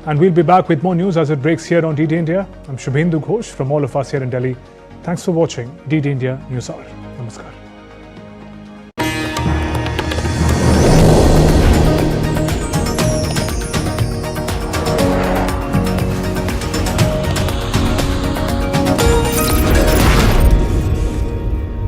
And we'll be back with more news as it breaks here on DD India. I'm Shubhendu Ghosh from all of us here in Delhi. Thanks for watching DD India News Hour. Namaskar.